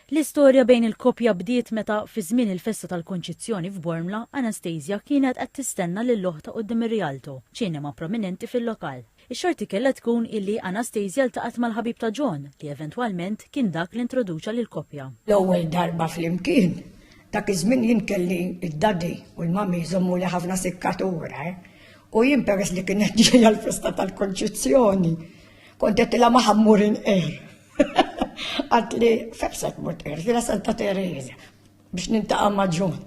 L-istorja bejn il-koppja bdiet meta fi żmien il-festa tal-Konċizzjoni f'Bormla, Anastasia kienet qed tistenna lil loħta quddiem ir-Rialto, ċinema prominenti fil-lokal. Ix-xorti kellha tkun illi Anastasia ltaqat mal-ħabib ta' John li eventwalment kien dak li introduċa lill-koppja. L-ewwel darba flimkien, dak iż-żmien jien kelli id-dadi u l-mami jżommu li ħafna sikkatura, u jien peress li kienet ġejja l-festa tal-Konċizzjoni, kont qed ilha ma' ħammur inqer. Għatli ferset mut la Santa Teresa biex nintaqa' ma' John.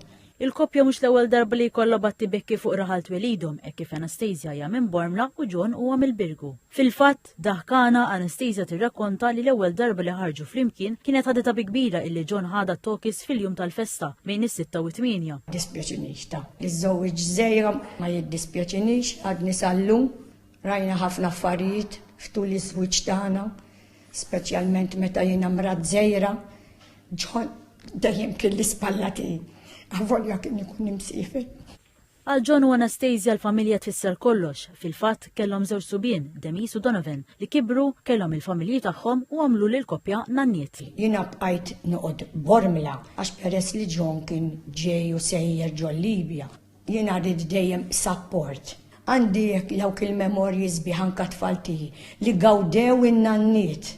Il-koppja mhux l-ewwel darba li jkollha batti bekki fuq raħal twelidhom hekk kif Anastasia hija minn Bormla u John huwa mill-Birgu. Fil-fatt, daħkana Anastasia tirrakkonta li l-ewwel darba li ħarġu flimkien kienet ħadeta bi kbira illi John ħada tokis fil-jum tal-festa bejn is-6 u 8. Dispjaċinix ta' li żżewweġ żejra ma jiddispjaċinix għadni sallum rajna ħafna affarijiet ftul iż-żwieġ tagħna. Speċjalment meta jiena mrat żejra, John dejjem kien l-ispalla tiegħi, avolja kien ikun imsiefer. Għal John u Anastasia l-familja tfisser kollox, fil-fatt kellhom żewġ subien, Denise u Donovan, li kibru kellhom il-familji tagħhom u għamlu lil koppja nanniet. Jiena bqajt noqgħod Bormla għax peress li John kien ġej u sejjer ġol Libja. Jiena rrid dejjem support. Għandi dawk il-memorji sbieħ anke tfal tiegħi li gawdew in-nanniet.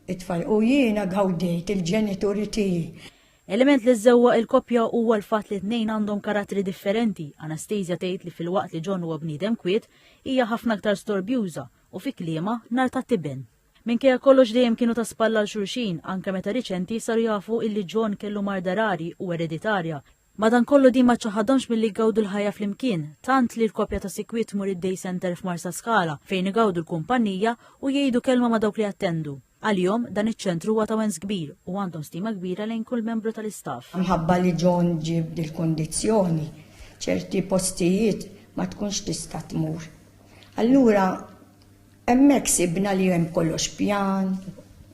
It-tfal u jiena gawdejt il-ġenituri tiegħi. Element li żewwa il-koppja huwa l-fatt li t-tnejn għandhom karattri differenti. Anastasia tgħid li fil-waqt li John huwa bniedem kwiet hija ħafna aktar storbjuża u fi kliema nar ta' tibben. Minkejja kollox dejjem kienu ta' spalla l xulxin anke meta riċenti saru jafu illi John kellu marda rari u ereditarja. Madankollu din ma ċaħadhomx milli gawdu l-ħajja flimkien, tant li l-koppja ta' sikwiet mur id-Day Center f'Marsa Scala fejn igawdu l-kumpanija u jgħidu kelma ma' dawk li attendu. Għal-jom dan iċ-ċentru huwa ta' wens kbir u għandhom stima kbira lejn kull membru tal-istaff. Mħabba li John ġib dil-kondizzjoni, ċerti postijiet ma tkunx tista' tmur. Allura hemmhekk sibna li hemm kollox pjan,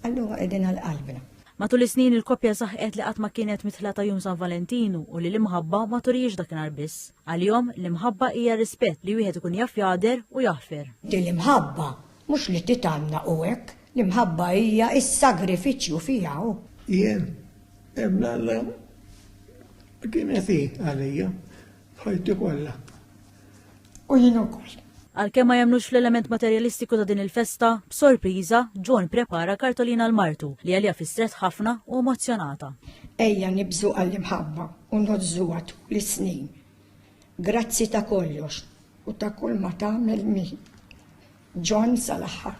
allura qegħdin għall-qalbna. Matul is-snin il-koppja saħqet li qatt ma kienet mitħla ta' jum San Valentinu u li l-imħabba ma turix dakinhar biss. Għal-jom l-imħabba hija rispett li wieħed ikun jaf jagħder u jaħfer. L-imħabba mhux li titanna u hekk, l-imħabba hija s-sagrifiċċju fiha hu. Jien hemm Alla kienet hi għalija ħajti kollha. U jien ukoll. Għalkemm ma jemnux fl-element materjalistiku ta' din il-festa, b'sorpriża John prepara kartolina l-martu li għalija fistret ħafna u emozjonata. Ejja nibżu għall-imħabba u nħodżuha tul is-snin. Grazzi ta' kollox u ta' kull ma tagħmel min. John sal-aħħar.